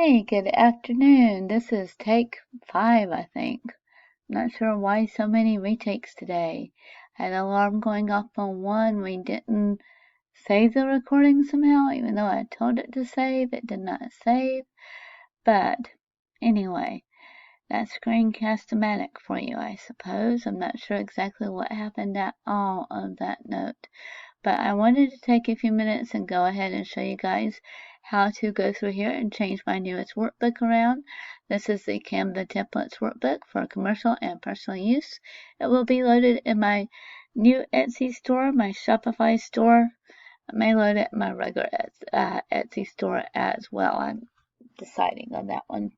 Hey, good afternoon. This is take 5, I think. I'm not sure why so many retakes today. I had an alarm going off on one. We didn't save the recording somehow, even though I told it to save. It did not save. But anyway, that's Screencast-O-Matic for you, I suppose. I'm not sure exactly what happened at all on that note. But I wanted to take a few minutes and go ahead and show you guys how to go through here and change my newest workbook around. This is the Canva Templates workbook for commercial and personal use. It will be loaded in my new Etsy store, my Shopify store. I may load it in my regular Etsy store as well. I'm deciding on that one.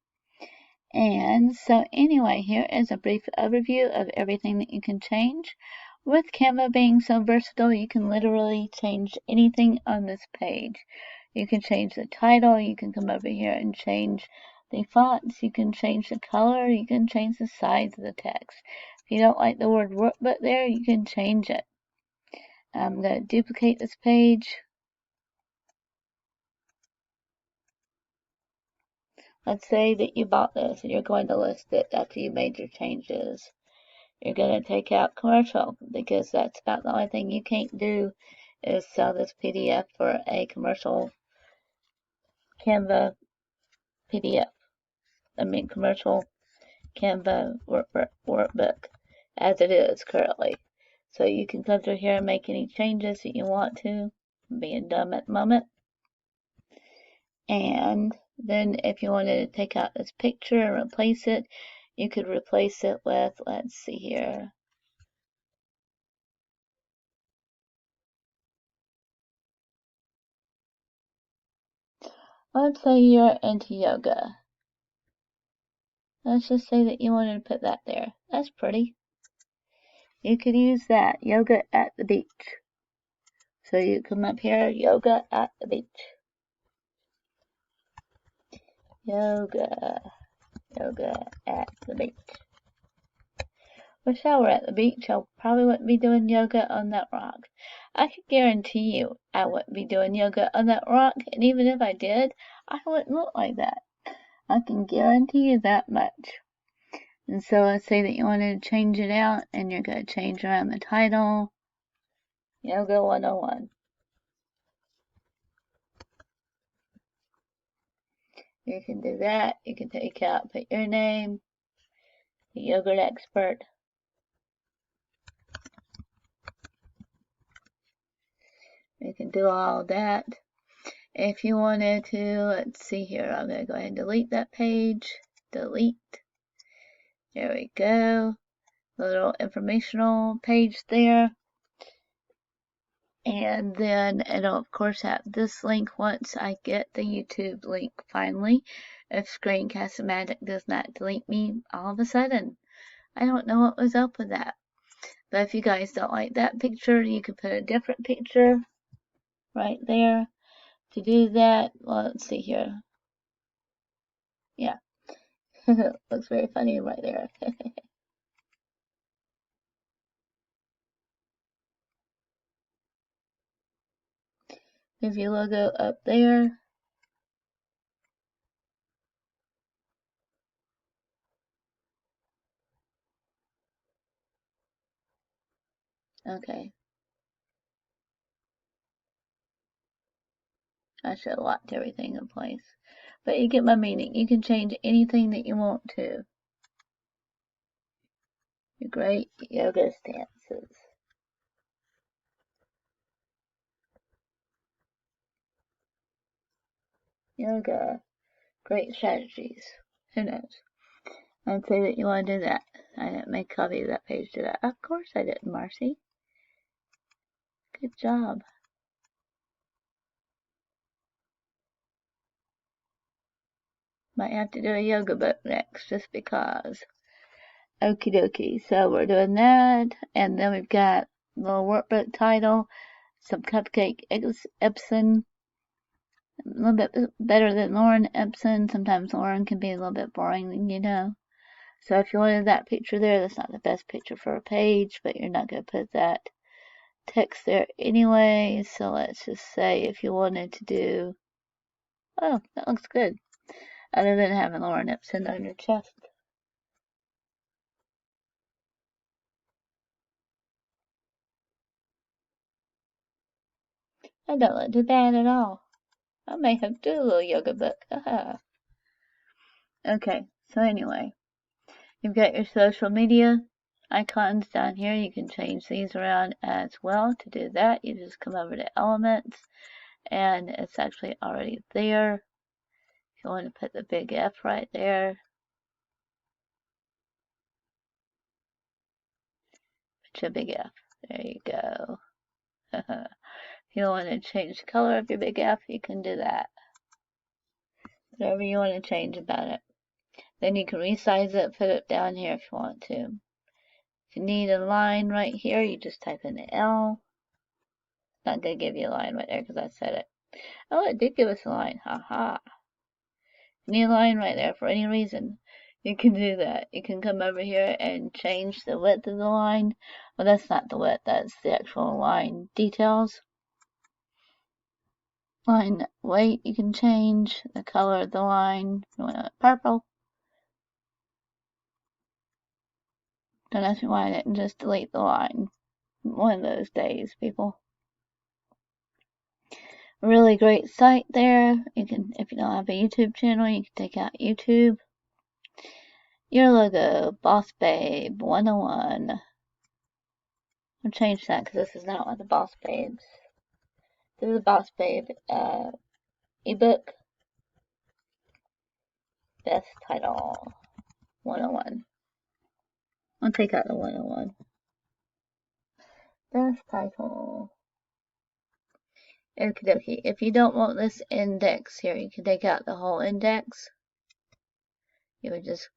And so anyway, here is a brief overview of everything that you can change. With Canva being so versatile, you can literally change anything on this page. You can change the title, you can come over here and change the fonts, you can change the color, you can change the size of the text. If you don't like the word workbook there, you can change it. I'm going to duplicate this page. Let's say that you bought this and you're going to list it after you made your changes. You're going to take out commercial because that's about the only thing you can't do is sell this PDF for a commercial Canva PDF. Commercial Canva workbook as it is currently. So you can come through here and make any changes that you want to. I'm being dumb at the moment. And then if you wanted to take out this picture and replace it, you could replace it with, let's see here. Let's say you're into yoga. Let's just say that you wanted to put that there. That's pretty. You could use that, yoga at the beach. So you come up here, yoga at the beach. Yoga at the beach. Wish I were at the beach. I probably wouldn't be doing yoga on that rock. I could guarantee you I wouldn't be doing yoga on that rock, and even if I did, I wouldn't look like that. I can guarantee you that much. And so let's say that you wanted to change it out, and you're going to change around the title. Yoga 101. You can do that. You can take out, put your name, the yogurt expert. You can do all that. If you wanted to, let's see here, I'm going to go ahead and delete that page. Delete. There we go. The little informational page there. And then it'll of course have this link once I get the YouTube link finally. If Screencast-O-Matic does not delete me all of a sudden. I don't know what was up with that. But if you guys don't like that picture, you can put a different picture right there. To do that, well, let's see here. Yeah. Looks very funny right there. Move your logo up there. Okay. I should have locked everything in place. But you get my meaning. You can change anything that you want to. Your great yoga stances. Yoga. Great strategies. Who knows? I'd say that you want to do that. I didn't make a copy of that page, did I? Of course I didn't, Marcy. Good job. Might have to do a yoga book next, just because. Okie dokie. So we're doing that, and then we've got a little workbook title, some Cupcake Epson. A little bit better than Lauren Epson. Sometimes Lauren can be a little bit boring, you know. So if you wanted that picture there, that's not the best picture for a page, but you're not going to put that text there anyway. So let's just say if you wanted to do, oh, that looks good. other than having Lauren Ipson on your chest. That don't look too bad at all. I may have to do a little yoga book. Okay, so anyway, you've got your social media icons down here. You can change these around as well. To do that, you just come over to Elements, and it's actually already there. If you want to put the big F right there, put your big F. There you go. If you want to change the color of your big F, you can do that. Whatever you want to change about it. Then you can resize it, put it down here if you want to. If you need a line right here, you just type in the L. It's not going to give you a line right there because I said it. Oh, it did give us a line. Haha. You need a line right there for any reason. You can do that. You can come over here and change the width of the line. Well, that's not the width. That's the actual line details. Line weight, you can change the color of the line. If you want it purple. Don't ask me why I didn't just delete the line. One of those days, people. Really great site there. You can, if you don't have a YouTube channel, you can take out YouTube. Your logo, Boss Babe 101. I'll change that because this is not one of the Boss Babes. This is the Boss Babe ebook. Best title 101. I'll take out the 101. Best title. Okie dokie. If you don't want this index here, you can take out the whole index. You would just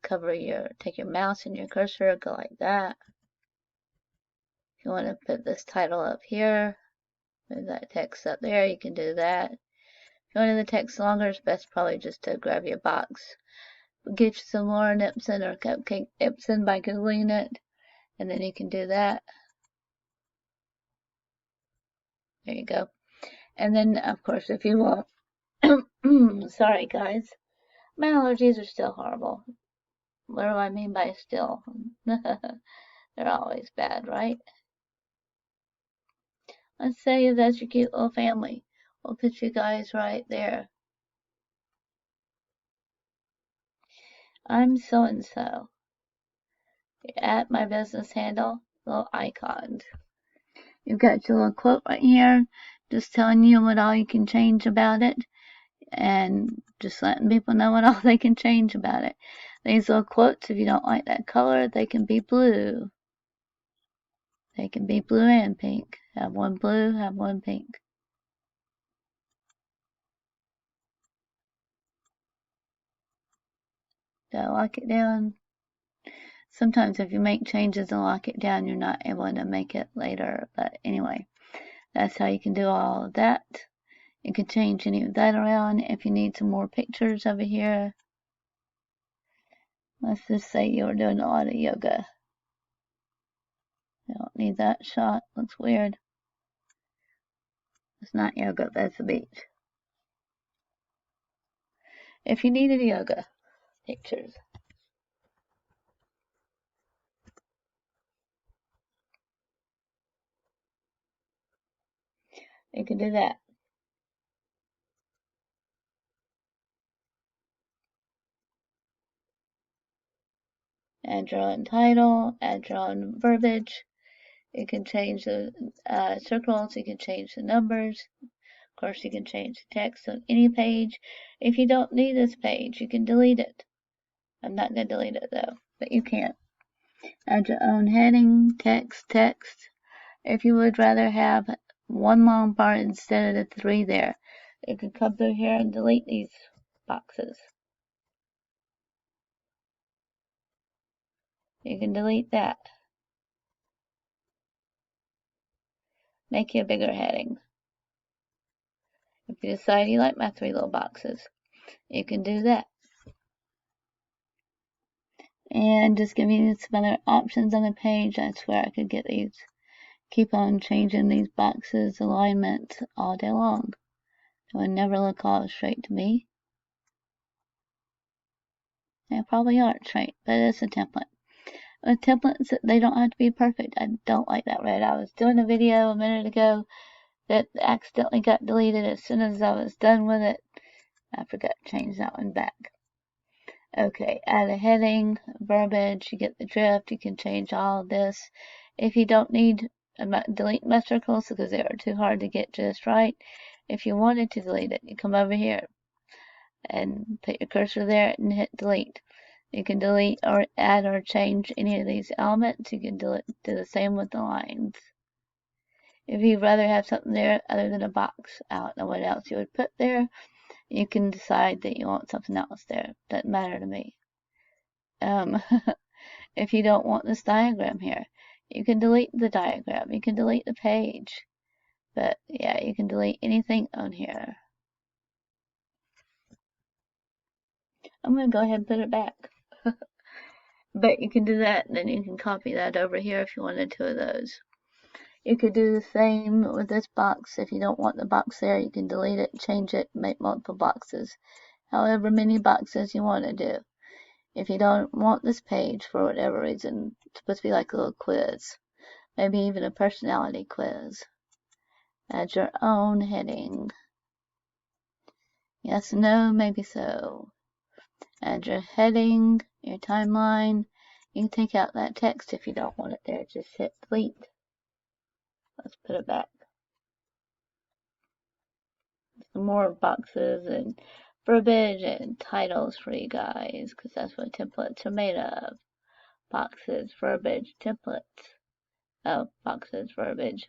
take your mouse and your cursor, go like that. If you want to put this title up here, move that text up there, you can do that. If you want the text longer, it's best probably just to grab your box. Get you some Lauren Ipson or Cupcake Ipson by Googling it, and then you can do that. There you go. And then, of course, if you want, sorry guys, my allergies are still horrible. What do I mean by still? They're always bad, right? Let's say that's your cute little family. We'll put you guys right there. I'm so-and-so. At my business handle, little icons. You've got your little quote right here, just telling you what all you can change about it, and just letting people know what all they can change about it. These little quotes, if you don't like that color, they can be blue. They can be blue and pink. Have one blue, have one pink. Gotta lock it down. Sometimes if you make changes and lock it down, you're not able to make it later. But anyway, that's how you can do all of that. You can change any of that around if you need some more pictures over here. Let's just say you're doing a lot of yoga. You don't need that shot. Looks weird. It's not yoga, that's the beach. If you needed yoga pictures, you can do that. Add your own title, add your own verbiage. You can change the circles, you can change the numbers. Of course, you can change the text on any page. If you don't need this page, you can delete it. I'm not going to delete it though, but you can. Add your own heading, text. If you would rather have one long part instead of the 3 there, you can come through here and delete these boxes. You can delete that. Make you a bigger heading. If you decide you like my 3 little boxes, you can do that. And just give me some other options on the page. I swear I could get these. Keep on changing these boxes, alignments all day long. It would never look all straight to me. They probably aren't right, but it's a template. Templates, they don't have to be perfect. I don't like that red. I was doing a video a minute ago that accidentally got deleted as soon as I was done with it. I forgot to change that one back. Okay, add a heading, verbiage, you get the drift. You can change all of this. If you don't need, delete my circles because they are too hard to get just right. If you wanted to delete it, you come over here and put your cursor there and hit delete. You can delete or add or change any of these elements. You can do the same with the lines. If you'd rather have something there other than a box, I don't know what else you would put there. You can decide that you want something else there. Doesn't matter to me. If you don't want this diagram here, you can delete the diagram. You can delete the page. But yeah, you can delete anything on here. I'm going to go ahead and put it back. But you can do that, and then you can copy that over here if you wanted two of those. You could do the same with this box. If you don't want the box there, you can delete it, change it, make multiple boxes. However many boxes you want to do. If you don't want this page for whatever reason, it's supposed to be like a little quiz. Maybe even a personality quiz. Add your own heading. Yes, no, maybe so. Add your heading, your timeline. You can take out that text if you don't want it there. Just hit delete. Let's put it back. Some more boxes and verbiage and titles for you guys, because that's what templates are made of. Boxes, verbiage, templates. Oh, boxes, verbiage.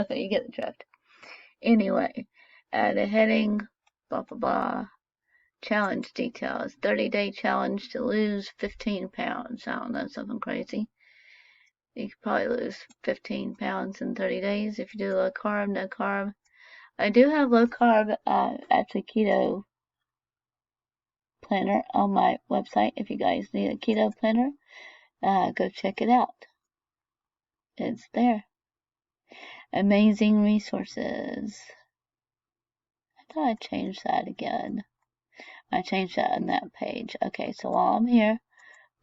You get the drift. Anyway, add a heading, blah, blah, blah. Challenge details. 30-day challenge to lose 15 pounds. I don't know, something crazy. You could probably lose 15 pounds in 30 days if you do low carb, no carb. I do have low carb, actually keto planner on my website. If you guys need a keto planner, go check it out. It's there. Amazing resources. I thought I'd change that again. I changed that on that page. Okay, so while I'm here,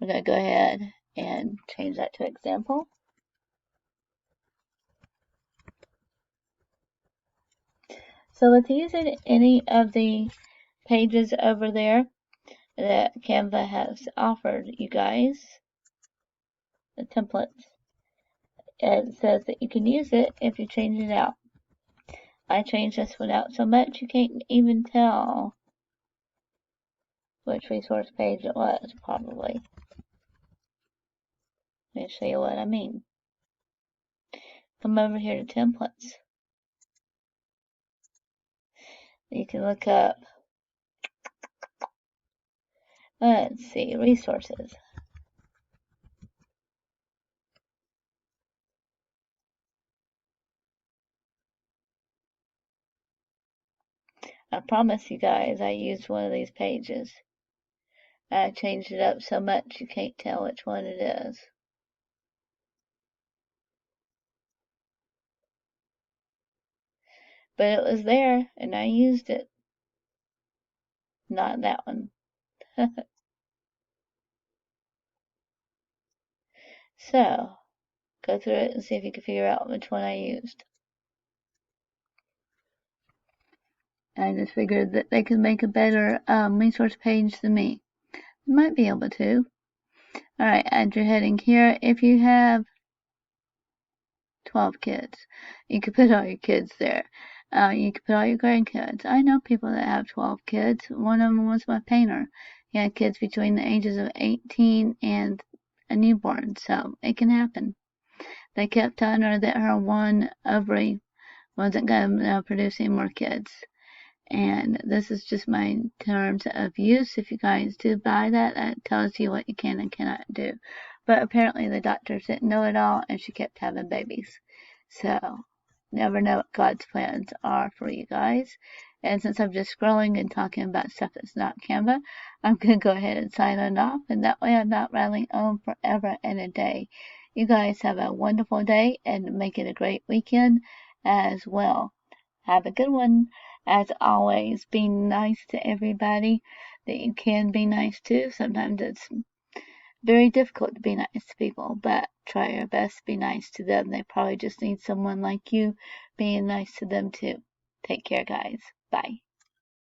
we're going to go ahead and change that to example. So with using any of the pages over there that Canva has offered you guys, the templates, it says that you can use it if you change it out. I changed this one out so much you can't even tell which resource page it was, probably. Let me show you what I mean. Come over here to templates. You can look up, let's see, resources. I promise you guys I used one of these pages. I changed it up so much you can't tell which one it is. But it was there, and I used it. Not that one. So, go through it and see if you can figure out which one I used. I just figured that they could make a better resource page than me. You might be able to. Alright, add your heading here. If you have 12 kids, you could put all your kids there. You could put all your grandkids. I know people that have 12 kids. One of them was my painter. He had kids between the ages of 18 and a newborn, so it can happen. They kept telling her that her one ovary wasn't going to produce any more kids. And this is just my terms of use. If you guys do buy that, that tells you what you can and cannot do. But apparently the doctors didn't know it all, and she kept having babies. So, never know what God's plans are for you guys. And since I'm just scrolling and talking about stuff that's not Canva, I'm going to go ahead and sign on off. And that way I'm not rattling on forever and a day. You guys have a wonderful day and make it a great weekend as well. Have a good one. As always, be nice to everybody. that you can be nice to. Sometimes it's very difficult to be nice to people, but try your best to be nice to them. They probably just need someone like you being nice to them too. Take care, guys. Bye.